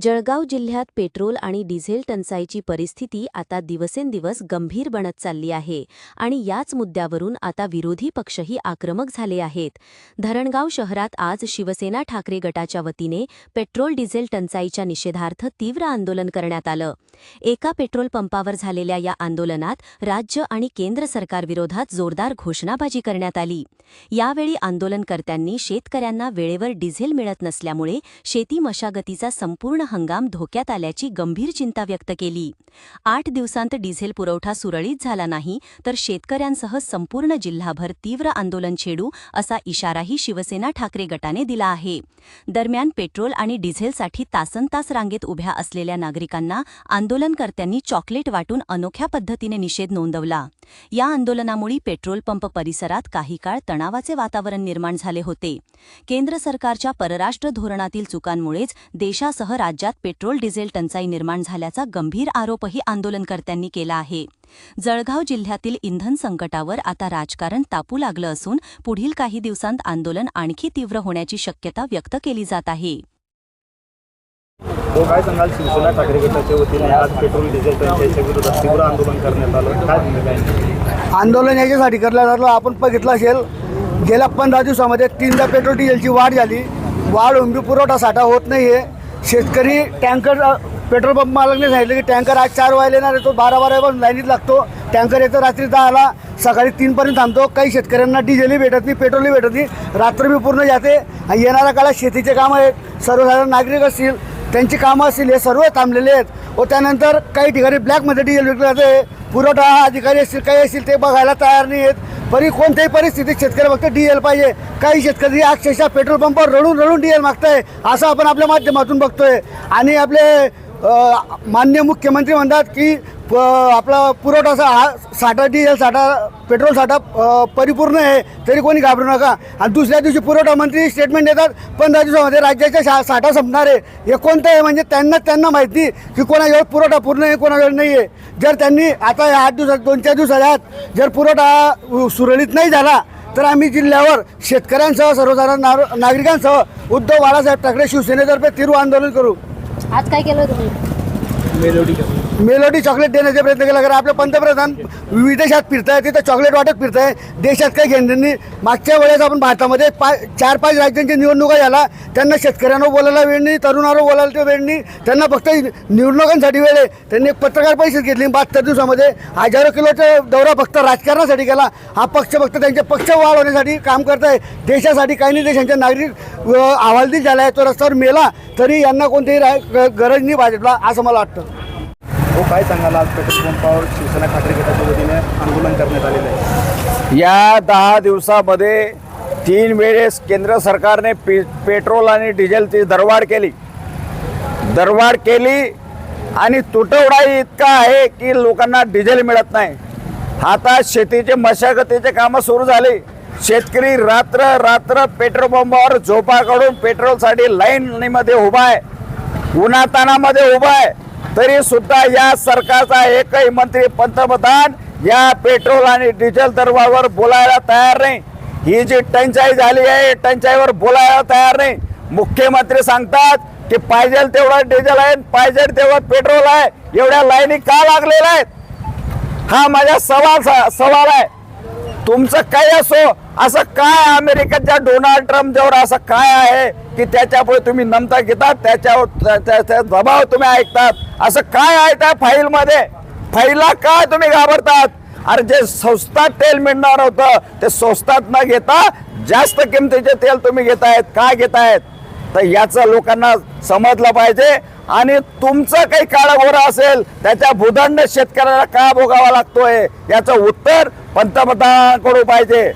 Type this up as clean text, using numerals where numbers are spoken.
जळगाव जिल्ह्यात पेट्रोल आणि डिझेल टंचाईची परिस्थिती आता दिवसेंदिवस गंभीर बनत चालली आहे आणि याच मुद्द्यावरून आता विरोधी पक्षही आक्रमक झाले आहेत। धरणगाव शहरात आज शिवसेना ठाकरे गटाच्या वतीने पेट्रोल डिझेल टंचाईच्या निषेधार्थ तीव्र आंदोलन करण्यात आलं। एका पेट्रोल पंपावर झालेल्या या आंदोलनात राज्य आणि केंद्र सरकारविरोधात जोरदार घोषणाबाजी करण्यात आली। यावेळी आंदोलनकर्त्यांनी शेतकऱ्यांना वेळेवर डिझेल मिळत नसल्यामुळे शेती मशागतीचा संपूर्ण हंगाम धोक्यात आल्याची गंभीर चिंता व्यक्त केली। 8 दिवसांत डिझेल पुरवठा सुरळीत झाला नाही तर शेतकऱ्यांसह संपूर्ण जिल्हाभर तीव्र आंदोलन छेडू असा इशाराही शिवसेना ठाकरे गटाने दिला आहे। दरम्यान पेट्रोल आणि डिझेलसाठी तासनतास रांगेत उभ्या असलेल्या नागरिकांना आंदोलनकर्त्यांनी चॉकलेट वाटून अनोख्या पद्धतीने निषेध नोंदवला। या आंदोलनामुळे पेट्रोल पंप परिसरात काही काळ तणावाचे वातावरण निर्माण झाले होते। केंद्र सरकारच्या परराष्ट्र धोरणातील चुकांमुळेच देशासह राज्यात पेट्रोल डिझेल टंचाई निर्माण झाल्याचा गंभीर आरोपही आंदोलनकर्त्यांनी केला आहे। जळगाव जिल्ह्यातील इंधन संकटावर आता राजकारण तापू लागलं असून पुढील काही दिवसांत आंदोलन आणखी तीव्र होण्याची शक्यता व्यक्त केली जात आहे। तो काय सांगाल, शिवसेना ठाकरे गटाच्या वतीने आज पेट्रोल डिझेल टंचाईच्या विरोधात तीव्र आंदोलन करण्यात आलं, काय भूमिका आहे? आंदोलन याच्यासाठी करण्यात आलं, आपण बघितलं असेल गेल्या 15 दिवसामध्ये 3दा पेट्रोल डिझेलची वाढ झाली। वाढ होऊन बी पुरवठा साठा होत नाही आहे। शेतकरी टँकर पेट्रोल पंप मालकाने सांगितलं की टँकर आज 4 वाजता येणार आहे, तो 12 वाजून लाईनीत लागतो। टँकर येतो रात्री 10ला, सकाळी 3 पर्यंत थांबतो। काही शेतकऱ्यांना डिझेलही भेटत नाही, पेट्रोलही भेटत नाही, रात्र बी पूर्ण जाते। येणाऱ्या काळात शेतीचे कामं आहेत, सर्वसाधारण नागरिक असतील त्यांची कामं असतील, हे सर्व थांबलेले आहेत। व त्यानंतर काही ठिकाणी ब्लॅकमध्ये डिझेल विकलं जाते। पुरवठा अधिकारी असतील काही असतील ते बघायला तयार नाही आहेत। तरी कोणत्याही परिस्थितीत शेतकरी फक्त डिझेल पाहिजे। काही शेतकरी अक्षरशः पेट्रोल पंपावर रडून रडून डिझेल मागताय, असं आपण आपल्या माध्यमातून बघतोय। आणि आपले माननीय मुख्यमंत्री म्हणतात की आपला पुरवठा साठा डिझेल साठा पेट्रोल साठा परिपूर्ण आहे, तरी कोणी घाबरू नका। आणि दुसऱ्या दिवशी पुरवठा मंत्री स्टेटमेंट देतात 15 दिवसामध्ये राज्याचा साठा संपणार आहे। हे कोणतं आहे म्हणजे त्यांना माहिती की कोणाजवळ पुरवठा पूर्ण आहे कोणाजवळ नाही आहे। जर त्यांनी आता या 8 दिवसात 2-4 दिवसात जर पुरवठा सुरळीत नाही झाला तर आम्ही जिल्ह्यावर शेतकऱ्यांसह सर्वसाधारण नागरिकांसह उद्धव बाळासाहेब ठाकरे शिवसेनेतर्फे तीव्र आंदोलन करू। आज काय केलं तुम्ही? मेलोडी चॉकलेट देण्याचा प्रयत्न केला, कारण आपले पंतप्रधान विदेशात फिरताय, तिथं चॉकलेट वाटत फिरताय, देशात काही घेणं नाही। मागच्या वेळेस आपण भारतामध्ये 4-5 राज्यांच्या निवडणुका झाला, त्यांना शेतकऱ्यांना बोलायला वेळ नाही, तरुणांना बोलायला वेळ नाही, त्यांना फक्त निवडणुकांसाठी वेळ आहे। त्यांनी एक पत्रकार परिषद घेतली 72 दिवसामध्ये, हजारो किलोचा दौरा फक्त राजकारणासाठी केला। हा पक्ष फक्त त्यांचे पक्ष वाढवण्यासाठी काम करत आहे, देशासाठी काही नाही। देशांच्या नागरिक हवालदिल झाला आहे, तो रस्त्यावर मेला तरी यांना कोणतीही गरज नाही भाजपला, असं मला वाटतं। तो काय सांगाल, आज पेट्रोल पंपावर शिवसेना ठाकरे गटाच्या वतीने आंदोलन करण्यात आलेलं आहे? या 10 दिवसामध्ये 3 वेळेस केंद्र सरकारने पेट्रोल आणि डिझेलची दरवाढ केली आणि तुटवडा इतका आहे की लोकांना डिझेल मिळत नाही। आता शेतीचे मशागतीचे कामं सुरू झाली, शेतकरी रात्र पेट्रोल पंपावर झोपा काढून पेट्रोलसाठी लाईनमध्ये उभा आहे, उन्हातानामध्ये उभा आहे, तरी सुद्धा या सरकारचा एकही मंत्री पंतप्रधान या पेट्रोल आणि डिझेल दरवाढीवर बोलायला तयार नाही। ही जी टंचाई झाली आहे टंचाईवर बोलायला तयार नाही। मुख्यमंत्री सांगतात की पाहिजे तेवढं डिझेल आहे, पाहिजे तेवढं पेट्रोल आहे, एवढ्या लाईनी का लागलेल्या आहेत? हा माझा सवाल आहे। तुमचं काय असो, असं काय अमेरिकेच्या डोनाल्ड ट्रम्प जवळ असं काय आहे की त्याच्यापुढे तुम्ही नमता घेतात, त्याच्या दबाव तुम्ही ऐकतात? असं काय आहे त्या फाईलमध्ये? फाईलला काय तुम्ही घाबरतात? अरे जे स्वस्तात तेल मिळणार होतं ते स्वस्तात न घेता जास्त किमतीचे तेल तुम्ही घेतायत, का घेतायत? तर याचं लोकांना समजलं पाहिजे। आणि तुमचं काही काळाघोर असेल त्याच्या भूदंड शेतकऱ्याला का भोगावा लागतोय याचं उत्तर पंतप्रधानांकडून पाहिजे।